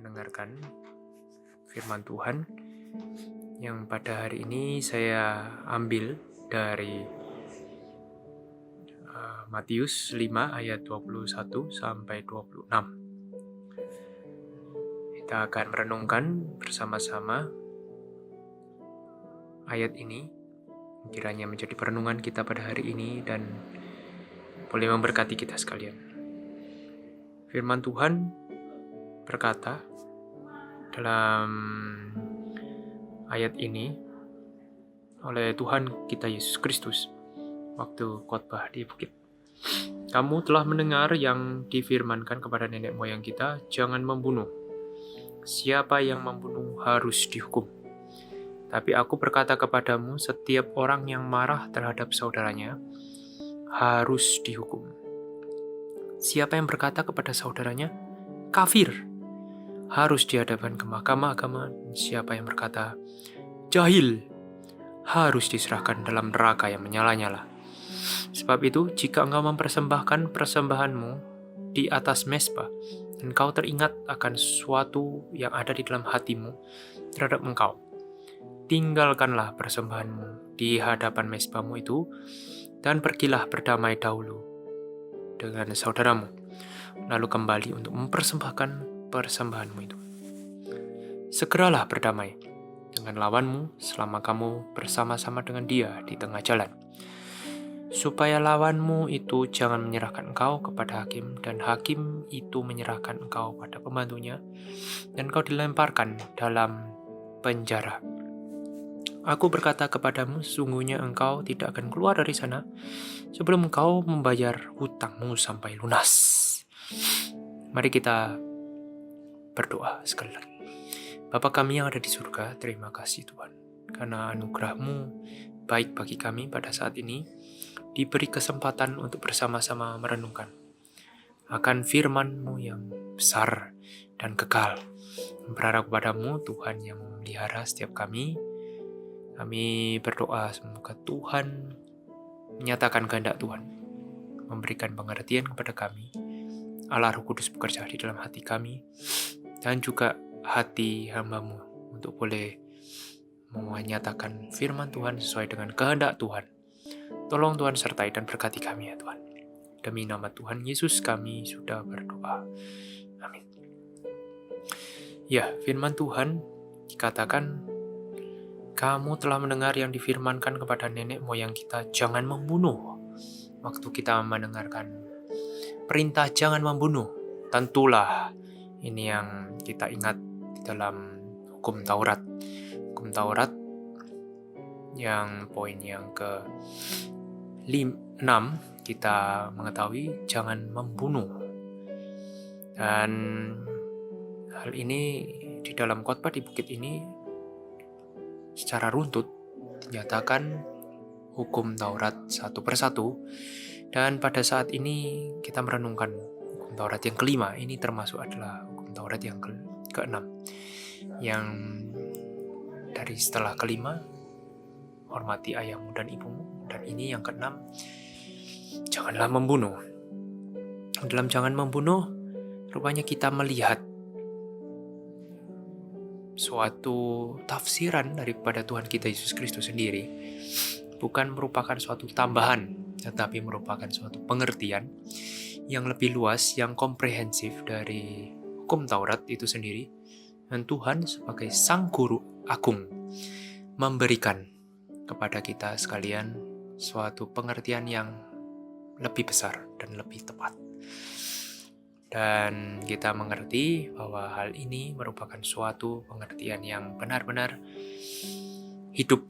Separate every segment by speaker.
Speaker 1: mendengarkan firman Tuhan yang pada hari ini saya ambil dari Matius 5 ayat 21 sampai 26. Kita akan merenungkan bersama-sama ayat ini, kiranya menjadi perenungan kita pada hari ini dan boleh memberkati kita sekalian. Firman Tuhan berkata dalam ayat ini oleh Tuhan kita Yesus Kristus waktu khotbah di bukit. Kamu telah mendengar yang difirmankan kepada nenek moyang kita, jangan membunuh. Siapa yang membunuh harus dihukum. Tapi aku berkata kepadamu, setiap orang yang marah terhadap saudaranya harus dihukum. Siapa yang berkata kepada saudaranya, kafir, harus dihadapkan ke mahkamah agama. Siapa yang berkata, jahil, harus diserahkan dalam neraka yang menyala-nyala. Sebab itu, jika engkau mempersembahkan persembahanmu di atas mezbah, engkau teringat akan sesuatu yang ada di dalam hatimu terhadap engkau, tinggalkanlah persembahanmu di hadapan mezbahmu itu, dan pergilah berdamai dahulu dengan saudaramu, lalu kembali untuk mempersembahkan persembahanmu itu. Segeralah berdamai dengan lawanmu selama kamu bersama-sama dengan dia di tengah jalan, supaya lawanmu itu jangan menyerahkan engkau kepada hakim, dan hakim itu menyerahkan engkau pada pembantunya, dan engkau dilemparkan dalam penjara. Aku berkata kepadamu, sesungguhnya engkau tidak akan keluar dari sana sebelum engkau membayar hutangmu sampai lunas. Mari kita berdoa sekali lagi. Bapa kami yang ada di surga, terima kasih Tuhan, karena anugerah-Mu baik bagi kami pada saat ini, diberi kesempatan untuk bersama-sama merenungkan akan firman-Mu yang besar dan kekal. Berharap kepada-Mu Tuhan yang memelihara setiap kami. Kami berdoa semoga Tuhan menyatakan kehendak Tuhan, memberikan pengertian kepada kami. Allah Roh Kudus bekerja di dalam hati kami dan juga hati hamba-Mu untuk boleh menyatakan firman Tuhan sesuai dengan kehendak Tuhan. Tolong Tuhan sertai dan berkati kami ya Tuhan. Demi nama Tuhan Yesus kami sudah berdoa. Amin. Ya, firman Tuhan dikatakan, kamu telah mendengar yang difirmankan kepada nenek moyang kita, jangan membunuh. Waktu kita mendengarkan perintah jangan membunuh, tentulah ini yang kita ingat di dalam hukum Taurat. Hukum Taurat yang poin yang ke-6 kita mengetahui jangan membunuh. Dan hal ini di dalam khotbah di bukit ini secara runtut dinyatakan hukum Taurat satu persatu. Dan pada saat ini kita merenungkan hukum Taurat yang kelima. Ini termasuk adalah hukum Taurat yang ke-6, yang dari setelah kelima, hormati ayahmu dan ibumu. Dan ini yang ke-6, janganlah membunuh. Dalam jangan membunuh, rupanya kita melihat suatu tafsiran daripada Tuhan kita Yesus Kristus sendiri, bukan merupakan suatu tambahan, tetapi merupakan suatu pengertian yang lebih luas, yang komprehensif dari hukum Taurat itu sendiri. Dan Tuhan sebagai Sang Guru Agung memberikan kepada kita sekalian suatu pengertian yang lebih besar dan lebih tepat. Dan kita mengerti bahwa hal ini merupakan suatu pengertian yang benar-benar hidup,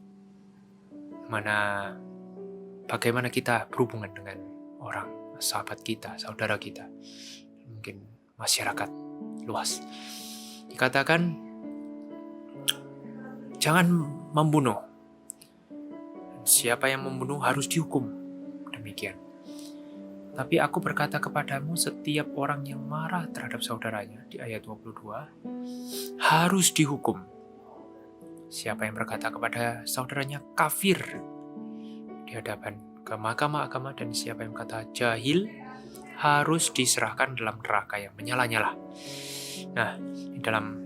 Speaker 1: bagaimana kita berhubungan dengan orang, sahabat kita, saudara kita, mungkin masyarakat luas. Dikatakan, jangan membunuh. Siapa yang membunuh harus dihukum. Demikian. Tapi aku berkata kepadamu, setiap orang yang marah terhadap saudaranya, di ayat 22, harus dihukum. Siapa yang berkata kepada saudaranya kafir, dihadapkan ke mahkamah agama, dan siapa yang berkata jahil, harus diserahkan dalam neraka yang menyala-nyala. Nah, di dalam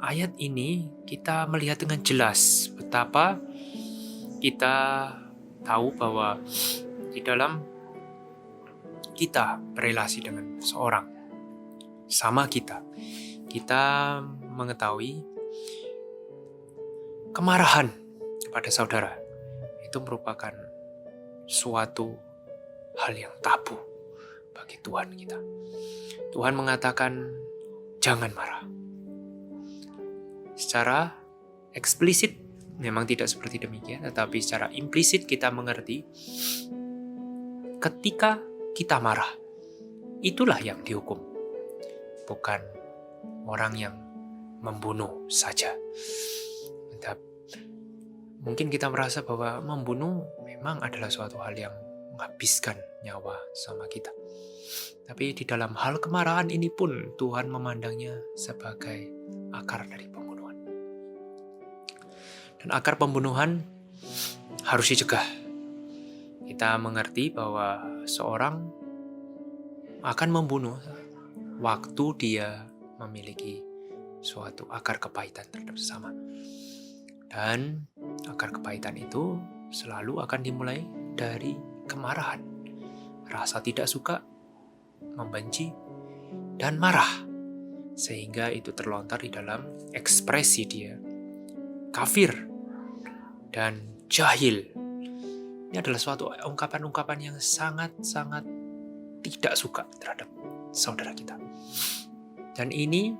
Speaker 1: ayat ini kita melihat dengan jelas betapa kita tahu bahwa di dalam kita berelasi dengan seorang sama kita mengetahui kemarahan kepada saudara itu merupakan suatu hal yang tabu bagi Tuhan kita. Tuhan mengatakan jangan marah. Secara eksplisit memang tidak seperti demikian, tetapi secara implisit kita mengerti ketika kita marah, itulah yang dihukum, bukan orang yang membunuh saja. Mungkin kita merasa bahwa membunuh memang adalah suatu hal yang menghabiskan nyawa sama kita. Tapi di dalam hal kemarahan ini pun Tuhan memandangnya sebagai akar dari pembunuhan. Dan akar pembunuhan harus dicegah. Kita mengerti bahwa seorang akan membunuh waktu dia memiliki suatu akar kepahitan terhadap sesama. Dan akar kepahitan itu selalu akan dimulai dari kemarahan, rasa tidak suka, membenci, dan marah. Sehingga itu terlontar di dalam ekspresi dia, kafir dan jahil. Ini adalah suatu ungkapan-ungkapan yang sangat-sangat tidak suka terhadap saudara kita. Dan ini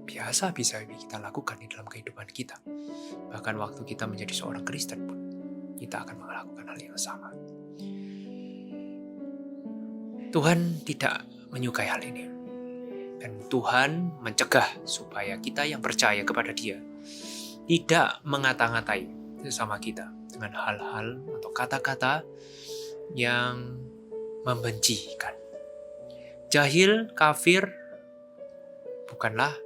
Speaker 1: biasa bisa kita lakukan di dalam kehidupan kita. Bahkan waktu kita menjadi seorang Kristen pun, kita akan melakukan hal yang sama. Tuhan tidak menyukai hal ini. Dan Tuhan mencegah supaya kita yang percaya kepada Dia tidak mengata-ngatai sesama kita dengan hal-hal atau kata-kata yang membencikan. Jahil, kafir, bukanlah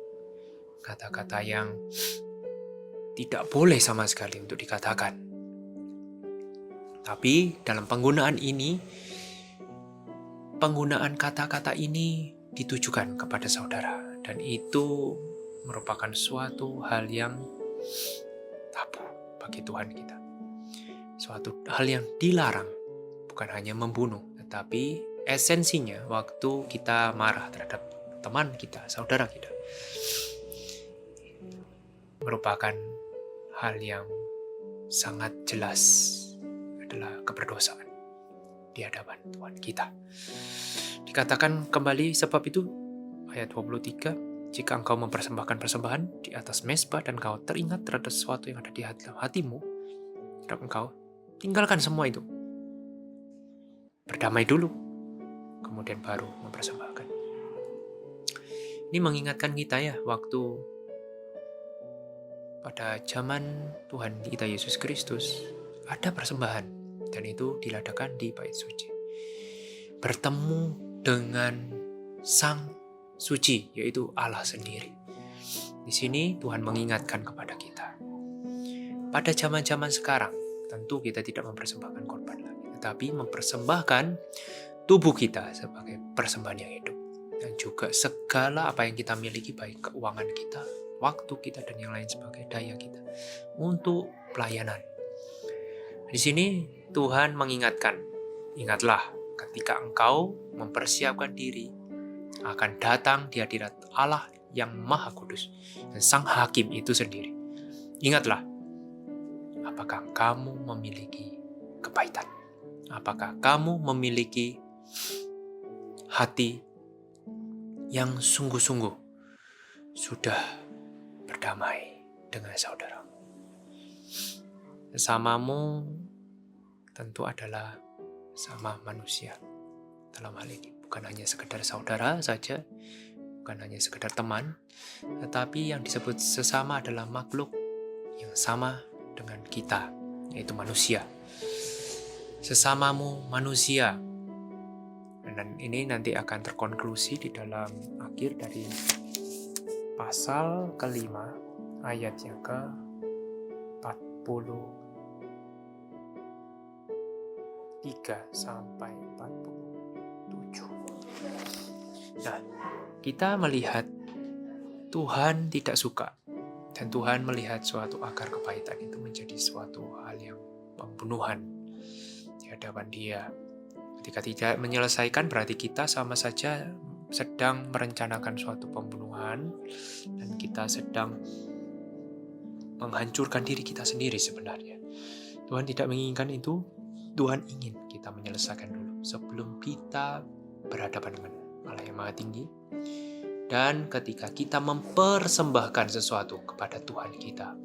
Speaker 1: kata-kata yang tidak boleh sama sekali untuk dikatakan. Tapi dalam penggunaan kata-kata ini ditujukan kepada saudara. Dan itu merupakan suatu hal yang tabu bagi Tuhan kita. Suatu hal yang dilarang, bukan hanya membunuh, tetapi esensinya waktu kita marah terhadap teman kita, saudara kita, merupakan hal yang sangat jelas adalah keberdosaan di hadapan Tuhan kita. Dikatakan kembali sebab itu, ayat 23, jika engkau mempersembahkan persembahan di atas mezbah dan engkau teringat terhadap sesuatu yang ada di hatimu, terhadap engkau, tinggalkan semua itu. Berdamai dulu, kemudian baru mempersembahkan. Ini mengingatkan kita ya, waktu pada zaman Tuhan kita Yesus Kristus ada persembahan, dan itu diladakan di bait suci. Bertemu dengan Sang Suci, yaitu Allah sendiri. Di sini Tuhan mengingatkan kepada kita. Pada zaman-zaman sekarang, tentu kita tidak mempersembahkan korban lagi, tetapi mempersembahkan tubuh kita sebagai persembahan yang hidup. Dan juga segala apa yang kita miliki, baik keuangan kita, waktu kita, dan yang lain sebagai daya kita untuk pelayanan. Di sini Tuhan mengingatkan, ingatlah ketika engkau mempersiapkan diri akan datang di hadirat Allah yang Maha Kudus dan Sang Hakim itu sendiri. Ingatlah, apakah kamu memiliki kepahitan? Apakah kamu memiliki hati yang sungguh-sungguh sudah berdamai dengan saudara? Sesamamu tentu adalah sama manusia dalam hal ini. Bukan hanya sekedar saudara saja, bukan hanya sekedar teman, tetapi yang disebut sesama adalah makhluk yang sama dengan kita, yaitu manusia. Sesamamu manusia. Dan ini nanti akan terkonklusi di dalam akhir dari pasal kelima, ayat yang ke-43 sampai 47. Nah, kita melihat Tuhan tidak suka, dan Tuhan melihat suatu akar kepahitan itu menjadi suatu hal yang pembunuhan di hadapan Dia. Ketika tidak menyelesaikan, berarti kita sama saja sedang merencanakan suatu pembunuhan, dan kita sedang menghancurkan diri kita sendiri sebenarnya. Tuhan tidak menginginkan itu. Tuhan ingin kita menyelesaikan dulu sebelum kita berhadapan dengan Allah yang Maha Tinggi. Dan ketika kita mempersembahkan sesuatu kepada Tuhan kita,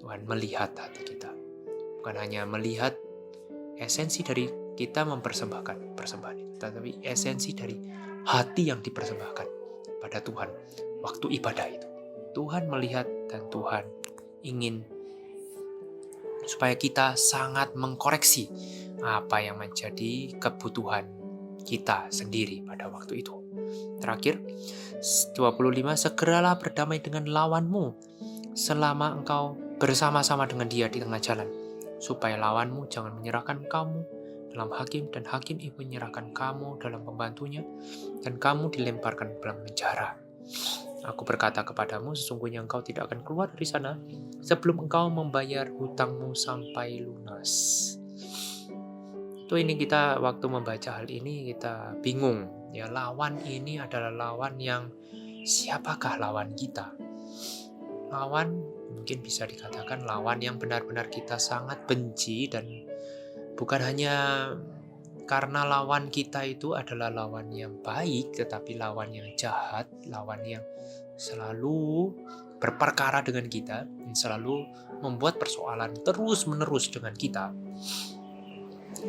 Speaker 1: Tuhan melihat hati kita. Bukan hanya melihat esensi dari kita mempersembahkan persembahan itu, tetapi esensi dari hati yang dipersembahkan pada Tuhan waktu ibadah itu. Tuhan melihat dan Tuhan ingin supaya kita sangat mengkoreksi apa yang menjadi kebutuhan kita sendiri pada waktu itu. Terakhir, 25, segeralah berdamai dengan lawanmu selama engkau bersama-sama dengan dia di tengah jalan, supaya lawanmu jangan menyerahkan kamu dalam hakim, dan hakim itu menyerahkan kamu dalam pembantunya, dan kamu dilemparkan dalam penjara. Aku berkata kepadamu, sesungguhnya engkau tidak akan keluar dari sana sebelum engkau membayar hutangmu sampai lunas. Itu ini kita waktu membaca hal ini kita bingung. Ya, lawan ini adalah lawan yang siapakah lawan kita? Lawan mungkin bisa dikatakan lawan yang benar-benar kita sangat benci, dan bukan hanya karena lawan kita itu adalah lawan yang baik, tetapi lawan yang jahat, lawan yang selalu berperkara dengan kita, dan selalu membuat persoalan terus-menerus dengan kita.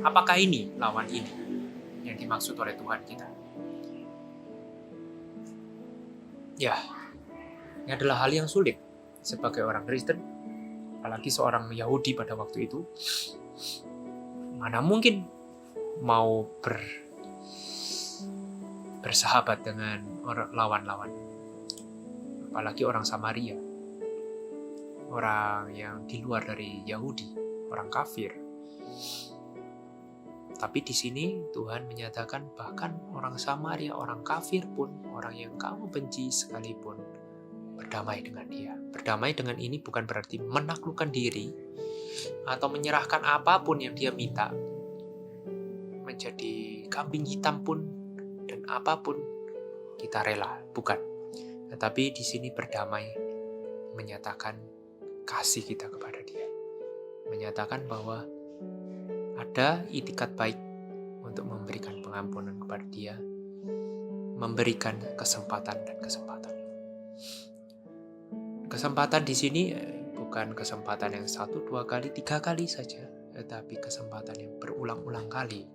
Speaker 1: Apakah ini lawan ini yang dimaksud oleh Tuhan kita? Ya, ini adalah hal yang sulit sebagai orang Kristen, apalagi seorang Yahudi pada waktu itu. Mana mungkin mau bersahabat dengan lawan-lawan, apalagi orang Samaria, orang yang di luar dari Yahudi, orang kafir. Tapi di sini Tuhan menyatakan bahkan orang Samaria, orang kafir pun, orang yang kamu benci sekalipun, berdamai dengan dia. Berdamai dengan ini bukan berarti menaklukkan diri atau menyerahkan apapun yang dia minta, menjadi kambing hitam pun dan apapun kita rela, bukan. Tetapi di sini berdamai menyatakan kasih kita kepada dia, menyatakan bahwa ada itikat baik untuk memberikan pengampunan kepada dia, memberikan kesempatan dan kesempatan. Kesempatan di sini bukan kesempatan yang 1, 2 kali, 3 kali saja, tetapi kesempatan yang berulang-ulang kali.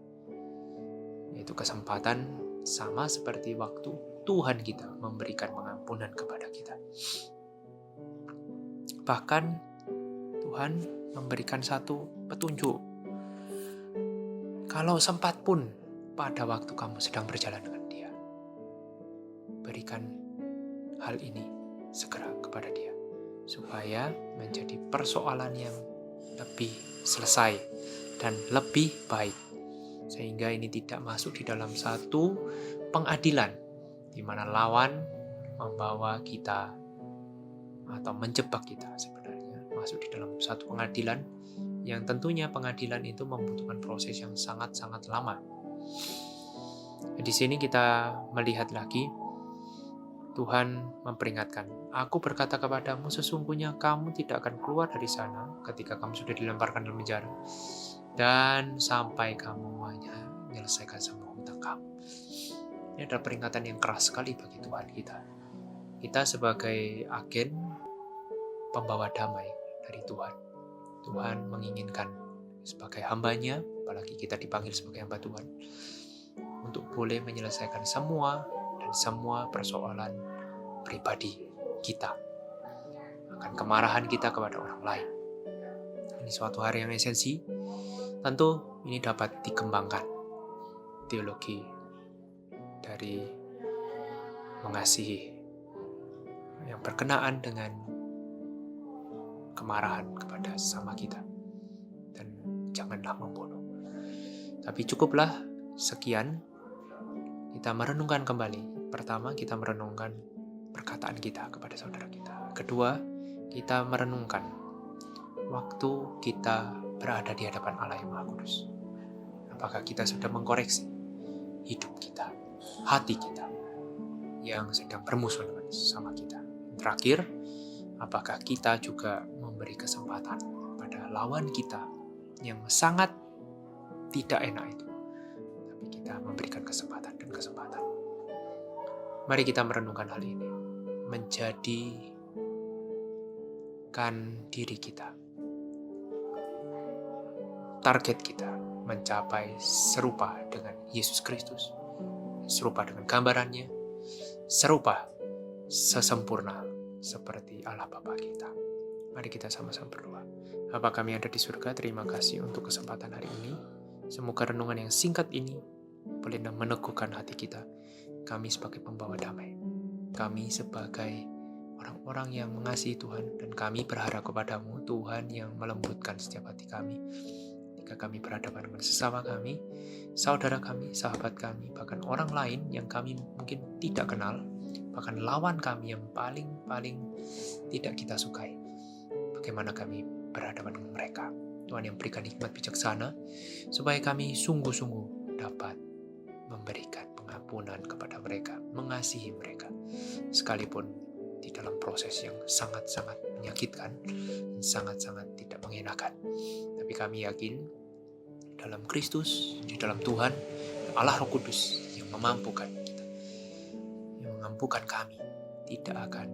Speaker 1: Yaitu kesempatan sama seperti waktu Tuhan kita memberikan pengampunan kepada kita. Bahkan Tuhan memberikan satu petunjuk. Kalau sempat pun pada waktu kamu sedang berjalan dengan dia, berikan hal ini segera kepada dia, supaya menjadi persoalan yang lebih selesai dan lebih baik, sehingga ini tidak masuk di dalam satu pengadilan di mana lawan membawa kita atau menjebak kita, sebenarnya masuk di dalam satu pengadilan yang tentunya pengadilan itu membutuhkan proses yang sangat-sangat lama. Di sini kita melihat lagi Tuhan memperingatkan, aku berkata kepadamu, sesungguhnya kamu tidak akan keluar dari sana ketika kamu sudah dilemparkan dalam penjara, dan sampai kamu menyelesaikan semua hutang kamu. Ini adalah peringatan yang keras sekali bagi Tuhan kita. Kita sebagai agen pembawa damai dari Tuhan. Tuhan menginginkan sebagai hambanya, apalagi kita dipanggil sebagai hamba Tuhan, untuk boleh menyelesaikan semua persoalan pribadi kita, akan kemarahan kita kepada orang lain. Ini suatu hari yang esensi. Tentu ini dapat dikembangkan teologi dari mengasihi yang berkenaan dengan kemarahan kepada sesama kita, dan janganlah membunuh. Tapi cukuplah sekian, kita merenungkan kembali Pertama, kita merenungkan perkataan kita kepada saudara kita. Kedua, kita merenungkan waktu kita berada di hadapan Allah yang Maha Kudus. Apakah kita sudah mengkoreksi hidup kita, hati kita yang sedang bermusuhan sama kita? Terakhir, apakah kita juga memberi kesempatan pada lawan kita yang sangat tidak enak itu, tapi kita memberikan kesempatan dan kesempatan. Mari kita merenungkan hal ini, menjadikan diri kita, target kita mencapai serupa dengan Yesus Kristus, serupa dengan gambarannya, serupa sesempurna seperti Allah Bapa kita. Mari kita sama-sama berdoa. Bapa kami ada di surga, terima kasih untuk kesempatan hari ini. Semoga renungan yang singkat ini boleh meneguhkan hati kita. Kami sebagai pembawa damai, kami sebagai orang-orang yang mengasihi Tuhan, dan kami berharap kepadamu Tuhan yang melembutkan setiap hati kami. Ketika kami berhadapan dengan sesama kami, saudara kami, sahabat kami, bahkan orang lain yang kami mungkin tidak kenal, bahkan lawan kami yang paling tidak kita sukai, bagaimana kami berhadapan dengan mereka. Tuhan yang berikan hikmat bijaksana, supaya kami sungguh-sungguh dapat memberikan pengampunan kepada mereka, mengasihi mereka, sekalipun di dalam proses yang sangat-sangat menyakitkan, dan sangat-sangat tidak mengenakan. Tapi kami yakin, dalam Kristus, di dalam Tuhan, Allah Roh Kudus yang memampukan kita, yang mengampukan kami, tidak akan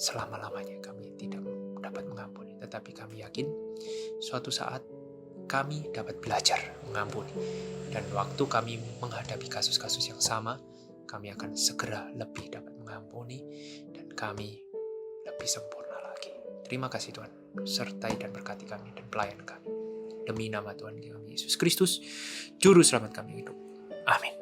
Speaker 1: selama-lamanya kami tidak dapat mengampuni. Tetapi kami yakin, suatu saat kami dapat belajar mengampuni. Dan waktu kami menghadapi kasus-kasus yang sama, kami akan segera lebih dapat mengampuni, dan kami lebih sempurna lagi. Terima kasih Tuhan, sertai dan berkati kami dan pelayan kami. Demi nama Tuhan kami Yesus Kristus, Juru Selamat kami hidup. Amin.